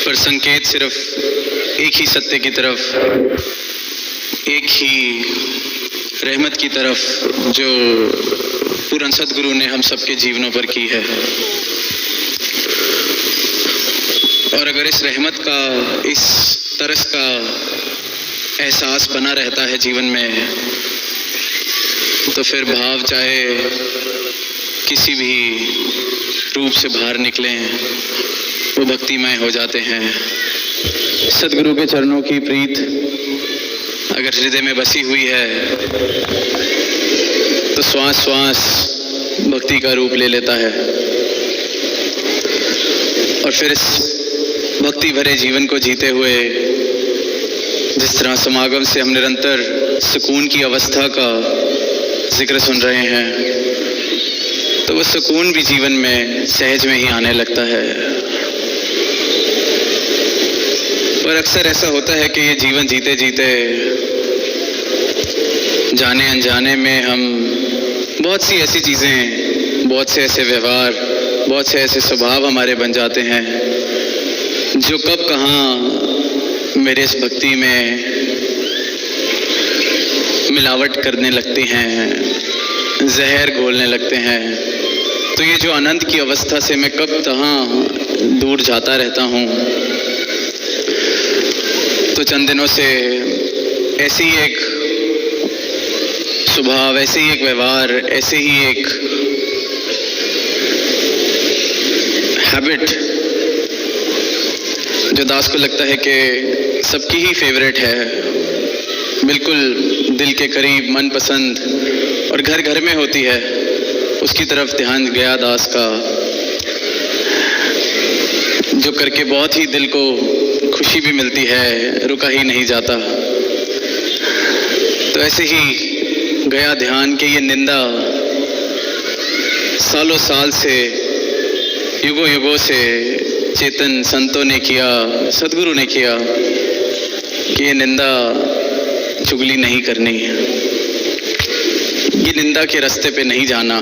पर संकेत सिर्फ एक ही सत्य की तरफ, एक ही रहमत की तरफ जो पूरन सदगुरु ने हम सबके जीवनों पर की है। और अगर इस रहमत का, इस तरस का एहसास बना रहता है जीवन में, तो फिर भाव चाहे किसी भी रूप से बाहर निकलें, वो भक्तिमय हो जाते हैं। सदगुरु के चरणों की प्रीत अगर हृदय में बसी हुई है तो श्वास श्वास भक्ति का रूप ले लेता है। और फिर इस भक्ति भरे जीवन को जीते हुए जिस तरह समागम से हम निरंतर सुकून की अवस्था का जिक्र सुन रहे हैं, तो वो सुकून भी जीवन में सहज में ही आने लगता है। पर अक्सर ऐसा होता है कि ये जीवन जीते जीते जाने अनजाने में हम बहुत सी ऐसी चीज़ें, बहुत से ऐसे व्यवहार, बहुत से ऐसे स्वभाव हमारे बन जाते हैं जो कब कहाँ मेरे इस भक्ति में मिलावट करने लगती हैं, जहर घोलने लगते हैं। तो ये जो आनंद की अवस्था से मैं कब कहाँ दूर जाता रहता हूँ। तो चंद दिनों से ऐसी एक स्वभाव, ऐसे ही एक व्यवहार, ऐसे ही एक हैबिट जो दास को लगता है कि सबकी ही फेवरेट है, बिल्कुल दिल के करीब, मनपसंद और घर घर में होती है, उसकी तरफ ध्यान गया दास का, जो करके बहुत ही दिल को खुशी भी मिलती है, रुका ही नहीं जाता। तो ऐसे ही गया ध्यान कि ये निंदा सालों साल से, युगों युगों से चेतन संतों ने किया, सदगुरु ने किया कि ये निंदा चुगली नहीं करनी, ये निंदा के रास्ते पे नहीं जाना।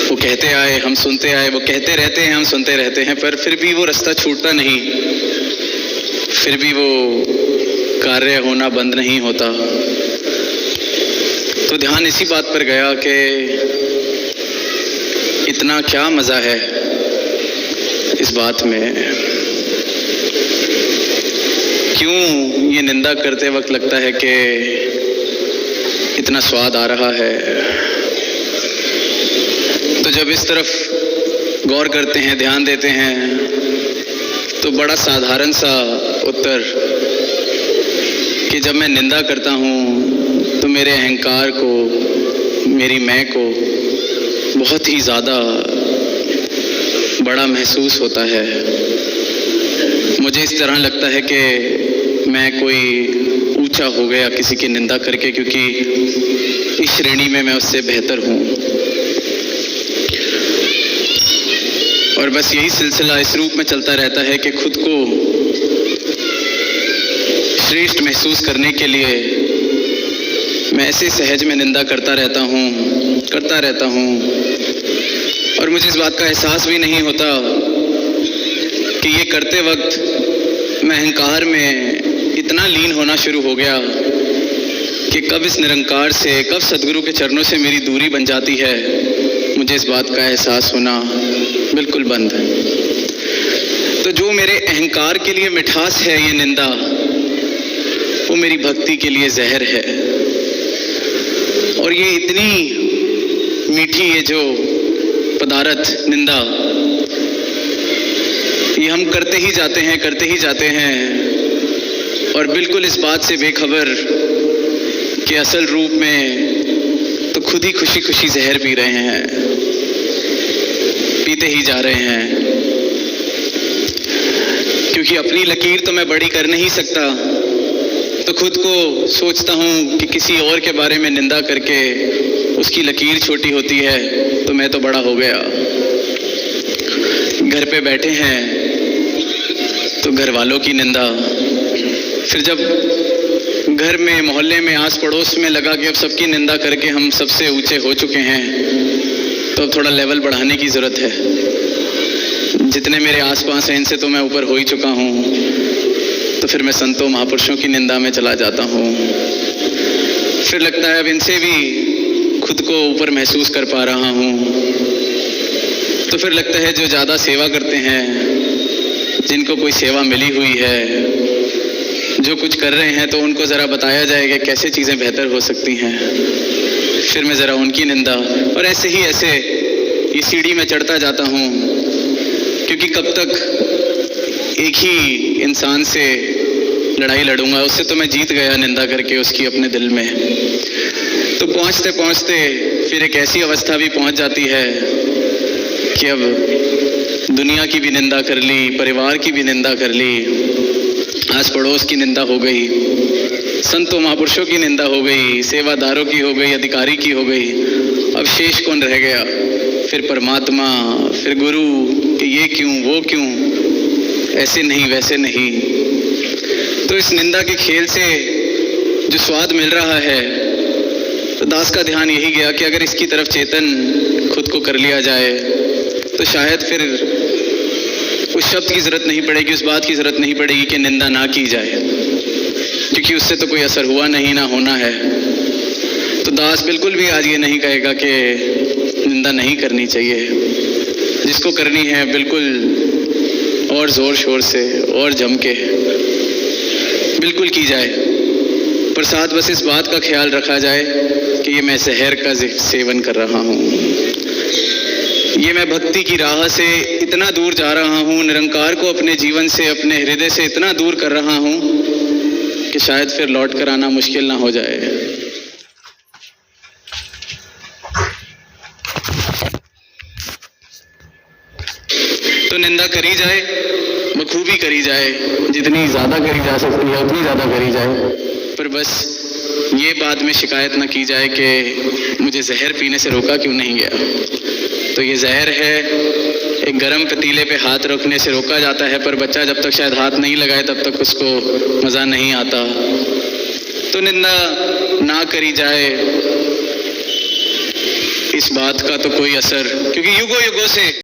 वो कहते आए, हम सुनते आए, वो कहते रहते हैं, हम सुनते रहते हैं, पर फिर भी वो रास्ता छूटता नहीं, फिर भी वो कार्य होना बंद नहीं होता। तो ध्यान इसी बात पर गया कि इतना क्या मज़ा है इस बात में, क्यों ये निंदा करते वक्त लगता है कि इतना स्वाद आ रहा है। तो जब इस तरफ गौर करते हैं, ध्यान देते हैं, तो बड़ा साधारण सा उत्तर कि जब मैं निंदा करता हूँ तो मेरे अहंकार को, मेरी मैं को बहुत ही ज़्यादा बड़ा महसूस होता है। मुझे इस तरह लगता है कि मैं कोई ऊंचा हो गया किसी की निंदा करके, क्योंकि इस श्रेणी में मैं उससे बेहतर हूँ। और बस यही सिलसिला इस रूप में चलता रहता है कि खुद को श्रेष्ठ महसूस करने के लिए मैं ऐसे सहज में निंदा करता रहता हूँ। और मुझे इस बात का एहसास भी नहीं होता कि ये करते वक्त मैं अहंकार में इतना लीन होना शुरू हो गया कि कब इस निरंकार से, कब सदगुरु के चरणों से मेरी दूरी बन जाती है, मुझे इस बात का एहसास होना बिल्कुल बंद है। तो जो मेरे अहंकार के लिए मिठास है ये निंदा, वो मेरी भक्ति के लिए जहर है। और ये इतनी मीठी है जो पदार्थ निंदा, ये हम करते ही जाते हैं और बिल्कुल इस बात से बेखबर कि असल रूप में तो खुद ही खुशी खुशी जहर पी रहे हैं, पीते ही जा रहे हैं। क्योंकि अपनी लकीर तो मैं बड़ी कर नहीं सकता, तो खुद को सोचता हूँ कि किसी और के बारे में निंदा करके उसकी लकीर छोटी होती है तो मैं तो बड़ा हो गया। घर पे बैठे हैं तो घर वालों की निंदा, फिर जब घर में, मोहल्ले में, आस पड़ोस में लगा कि अब सबकी निंदा करके हम सबसे ऊंचे हो चुके हैं, तो अब थोड़ा लेवल बढ़ाने की ज़रूरत है। जितने मेरे आसपास हैं इनसे तो मैं ऊपर हो ही चुका हूँ, तो फिर मैं संतों महापुरुषों की निंदा में चला जाता हूँ। फिर लगता है अब इनसे भी खुद को ऊपर महसूस कर पा रहा हूँ। तो फिर लगता है जो ज़्यादा सेवा करते हैं, जिनको कोई सेवा मिली हुई है, जो कुछ कर रहे हैं, तो उनको ज़रा बताया जाए कि कैसे चीज़ें बेहतर हो सकती हैं। फिर मैं ज़रा उनकी निंदा, और ऐसे ये सीढ़ी में चढ़ता जाता हूँ, क्योंकि कब तक एक ही इंसान से लड़ाई लड़ूंगा। उससे तो मैं जीत गया निंदा करके उसकी अपने दिल में। तो पहुँचते पहुँचते फिर एक ऐसी अवस्था भी पहुँच जाती है कि अब दुनिया की भी निंदा कर ली, परिवार की भी निंदा कर ली, आस पड़ोस की निंदा हो गई, संतों महापुरुषों की निंदा हो गई, सेवादारों की हो गई, अधिकारी की हो गई। अब शेष कौन रह गया? फिर परमात्मा, फिर गुरु कि ये क्यों, वो क्यों, ऐसे नहीं, वैसे नहीं। तो इस निंदा के खेल से जो स्वाद मिल रहा है, तो दास का ध्यान यही गया कि अगर इसकी तरफ चेतन खुद को कर लिया जाए तो शायद फिर उस शब्द की ज़रूरत नहीं पड़ेगी, उस बात की ज़रूरत नहीं पड़ेगी कि निंदा ना की जाए, क्योंकि उससे तो कोई असर हुआ नहीं, ना होना है। तो दास बिल्कुल भी आज ये नहीं कहेगा कि निंदा नहीं करनी चाहिए। जिसको करनी है बिल्कुल और ज़ोर शोर से और जम के बिल्कुल की जाए। पर साथ बस इस बात का ख्याल रखा जाए कि ये मैं जहर का सेवन कर रहा हूँ, ये मैं भक्ति की राह से इतना दूर जा रहा हूँ, निरंकार को अपने जीवन से, अपने हृदय से इतना दूर कर रहा हूँ कि शायद फिर लौट कर आना मुश्किल ना हो जाए। तो निंदा करी जाए, बखूबी करी जाए, जितनी ज़्यादा करी जा सकती है उतनी ज़्यादा करी जाए। पर बस ये बात में शिकायत ना की जाए कि मुझे जहर पीने से रोका क्यों नहीं गया। तो ये जहर है, एक गर्म पतीले पे हाथ रखने से रोका जाता है, पर बच्चा जब तक शायद हाथ नहीं लगाए तब तक उसको मज़ा नहीं आता। तो निंदा ना करी जाए, इस बात का तो कोई असर, क्योंकि युगों युगों से